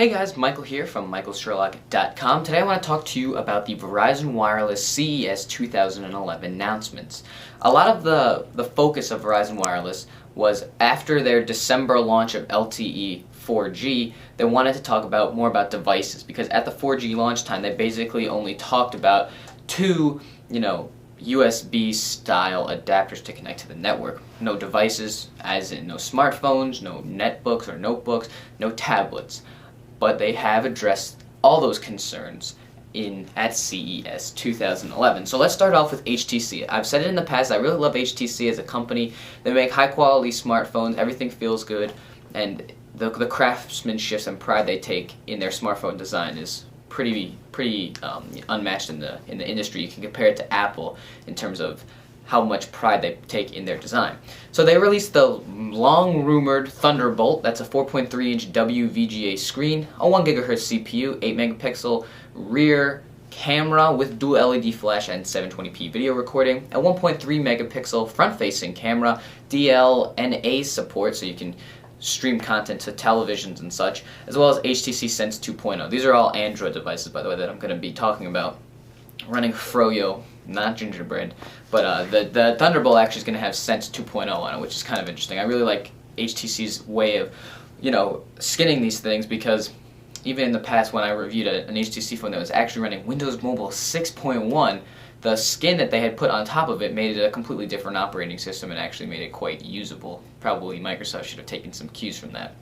Hey guys, Michael here from michaelsherlock.com. Today I want to talk to you about the Verizon Wireless CES 2011 announcements. A lot of the focus of Verizon Wireless was after their December launch of LTE 4G, they wanted to talk more about devices, because at the 4G launch time they basically only talked about two, USB style adapters to connect to the network. No devices, as in no smartphones, no netbooks or notebooks, no tablets. But they have addressed all those concerns at CES 2011. So let's start off with HTC. I've said it in the past, I really love HTC as a company. They make high quality smartphones, everything feels good, and the craftsmanship and pride they take in their smartphone design is pretty unmatched in the industry. You can compare it to Apple in terms of how much pride they take in their design. So they released the long-rumored Thunderbolt. That's a 4.3-inch WVGA screen, a 1 GHz CPU, 8 megapixel rear camera with dual LED flash and 720p video recording, a 1.3 megapixel front-facing camera, DLNA support, so you can stream content to televisions and such, as well as HTC Sense 2.0. These are all Android devices, by the way, that I'm going to be talking about, running Froyo, not gingerbread, but the Thunderbolt actually is going to have Sense 2.0 on it, which is kind of interesting. I really like HTC's way of, skinning these things, because even in the past when I reviewed an HTC phone that was actually running Windows Mobile 6.1, the skin that they had put on top of it made it a completely different operating system and actually made it quite usable. Probably Microsoft should have taken some cues from that.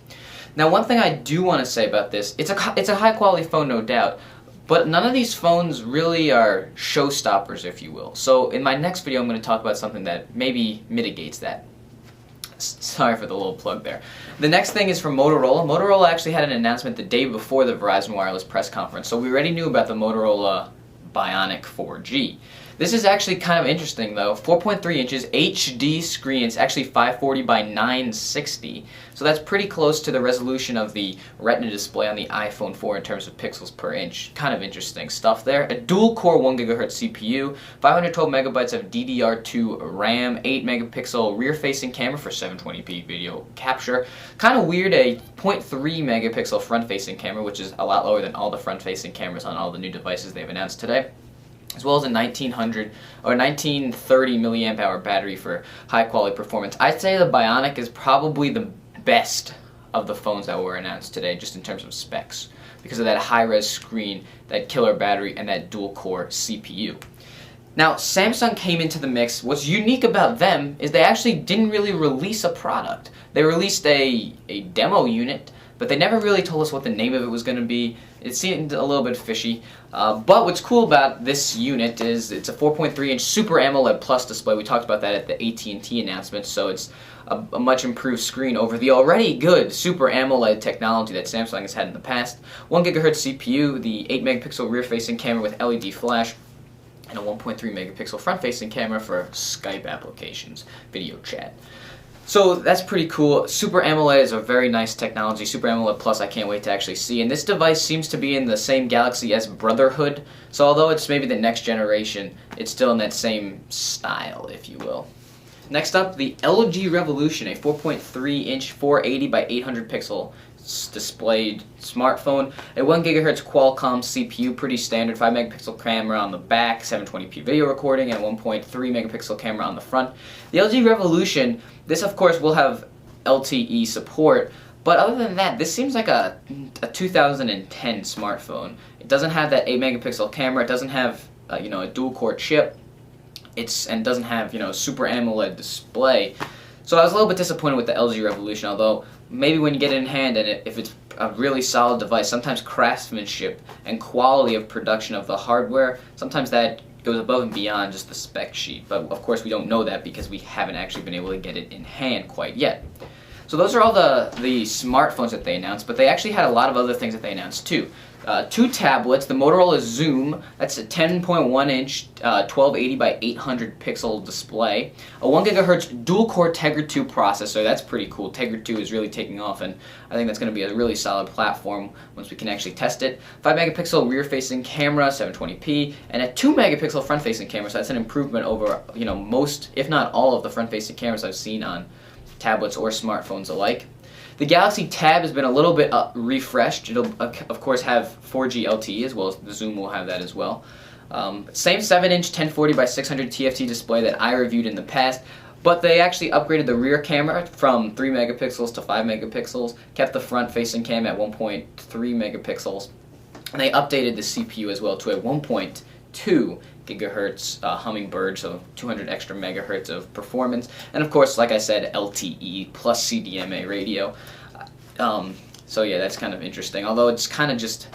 Now, one thing I do want to say about this, it's a high quality phone, no doubt, but none of these phones really are showstoppers, if you will. So in my next video I'm going to talk about something that maybe mitigates that. Sorry for the little plug there. The next thing is from Motorola. Motorola actually had an announcement the day before the Verizon Wireless press conference, so we already knew about the Motorola Bionic 4G. This is actually kind of interesting though. 4.3 inches HD screen. It's actually 540 by 960. So that's pretty close to the resolution of the Retina display on the iPhone 4 in terms of pixels per inch. Kind of interesting stuff there. A dual core 1 GHz CPU, 512 megabytes of DDR2 RAM, 8 megapixel rear facing camera for 720p video capture. Kind of weird, a 0.3 megapixel front facing camera, which is a lot lower than all the front facing cameras on all the new devices they've announced today, as well as a 1930 milliamp hour battery for high quality performance. I'd say the Bionic is probably the best of the phones that were announced today, just in terms of specs, because of that high-res screen, that killer battery, and that dual-core CPU. Now, Samsung came into the mix. What's unique about them is they actually didn't really release a product. They released a demo unit, but they never really told us what the name of it was going to be. It seemed a little bit fishy. But what's cool about this unit is it's a 4.3-inch Super AMOLED Plus display. We talked about that at the AT&T announcement, so it's a much improved screen over the already good Super AMOLED technology that Samsung has had in the past. 1 GHz CPU, the 8 megapixel rear-facing camera with LED flash, and a 1.3 megapixel front-facing camera for Skype applications, video chat. So that's pretty cool. Super AMOLED is a very nice technology. Super AMOLED Plus I can't wait to actually see. And this device seems to be in the same Galaxy S Brotherhood. So although it's maybe the next generation, it's still in that same style, if you will. Next up, the LG Revolution, a 4.3-inch 480 by 800 pixel displayed smartphone, a 1 GHz Qualcomm CPU, pretty standard, 5 megapixel camera on the back, 720p video recording, and a 1.3 megapixel camera on the front. The LG Revolution, this of course will have LTE support, but other than that, this seems like a 2010 smartphone. It doesn't have that 8 megapixel camera, it doesn't have a dual core chip, and doesn't have Super AMOLED display. So I was a little bit disappointed with the LG Revolution, although maybe when you get it in hand and if it's a really solid device, sometimes craftsmanship and quality of production of the hardware, sometimes that goes above and beyond just the spec sheet. But of course we don't know that because we haven't actually been able to get it in hand quite yet. So those are all the smartphones that they announced, but they actually had a lot of other things that they announced too. Two tablets, the Motorola Xoom, that's a 10.1-inch 1280 by 800 pixel display, a 1 GHz dual-core Tegra 2 processor. That's pretty cool. Tegra 2 is really taking off, and I think that's going to be a really solid platform once we can actually test it. 5 megapixel rear-facing camera, 720p, and a 2 megapixel front-facing camera. So that's an improvement over most, if not all, of the front-facing cameras I've seen on tablets or smartphones alike. The Galaxy Tab has been a little bit refreshed. It'll, of course, have 4G LTE, as well as the Xoom will have that as well. Same 7-inch 1040 by 600 TFT display that I reviewed in the past, but they actually upgraded the rear camera from 3 megapixels to 5 megapixels, kept the front-facing cam at 1.3 megapixels, and they updated the CPU as well to a 1.2 gigahertz Hummingbird, so 200 extra megahertz of performance, and of course, like I said, LTE plus CDMA radio. So yeah, that's kind of interesting, although it's kind of just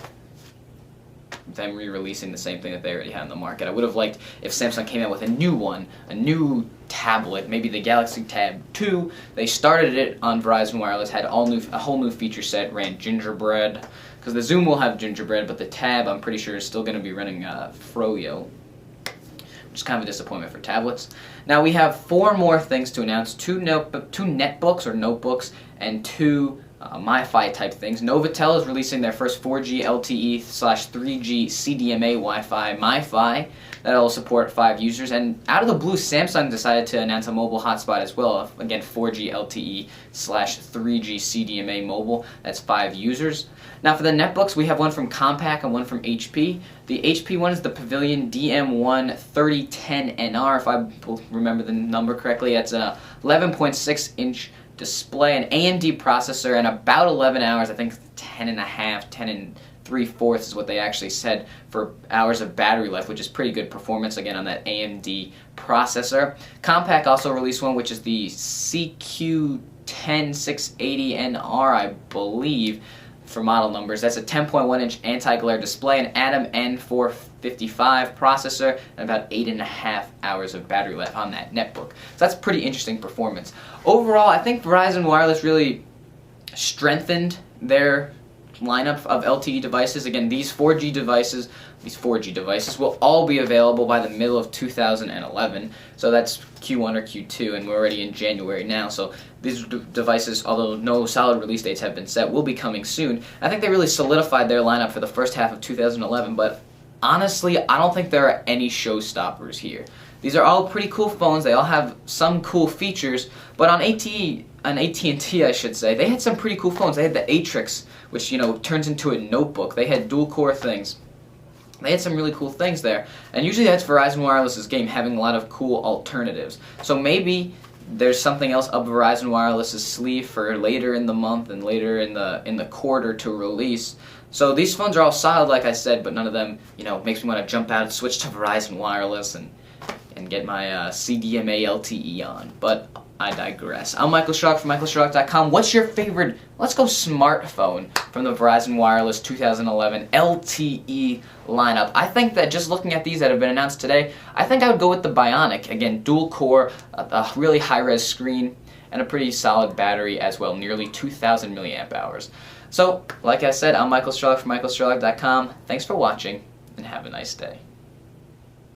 them re-releasing the same thing that they already had in the market. I would have liked if Samsung came out with a new one, a new tablet, maybe the Galaxy Tab 2. They started it on Verizon Wireless, had a whole new feature set, ran Gingerbread, because the Xoom will have Gingerbread, but the Tab, I'm pretty sure, is still going to be running Froyo, which is kind of a disappointment for tablets. Now we have 4 more things to announce, 2 netbooks or notebooks, and 2 MiFi type things. Novatel is releasing their first 4G LTE/3G CDMA Wi-Fi MiFi that will support 5 users. And out of the blue, Samsung decided to announce a mobile hotspot as well. Again, 4G LTE/3G CDMA mobile. That's 5 users. Now for the netbooks, we have one from Compaq and one from HP. The HP one is the Pavilion DM1 3010NR, if I remember the number correctly. It's a 11.6-inch display, an AMD processor, and about 11 hours, I think 10 and 3/4 is what they actually said for hours of battery life, which is pretty good performance, again, on that AMD processor. Compaq also released one, which is the CQ10680NR, I believe, for model numbers. That's a 10.1-inch anti-glare display, an Atom N455 processor, and about 8.5 hours of battery life on that netbook. So that's pretty interesting performance. Overall, I think Verizon Wireless really strengthened their lineup of LTE devices. Again, these 4G devices will all be available by the middle of 2011. So that's Q1 or Q2, and we're already in January now. So these devices, although no solid release dates have been set, will be coming soon. I think they really solidified their lineup for the first half of 2011, but honestly, I don't think there are any showstoppers here. These are all pretty cool phones. They all have some cool features, but on AT&T, I should say, they had some pretty cool phones. They had the Atrix, which, you know, turns into a notebook. They had dual-core things. They had some really cool things there, and usually that's Verizon Wireless's game, having a lot of cool alternatives. So maybe there's something else up Verizon Wireless's sleeve for later in the month and later in the quarter to release. So these phones are all solid, like I said, but none of them, you know, makes me want to jump out and switch to Verizon Wireless and get my CDMA LTE on. But I digress. I'm Michael Schrock from michaelschrock.com. What's your favorite, let's go smartphone from the Verizon Wireless 2011 LTE lineup? I think that just looking at these that have been announced today, I think I would go with the Bionic. Again, dual core, a really high-res screen, and a pretty solid battery as well, nearly 2,000 milliamp hours. So, like I said, I'm Michael Schrock from michaelschrock.com. Thanks for watching, and have a nice day.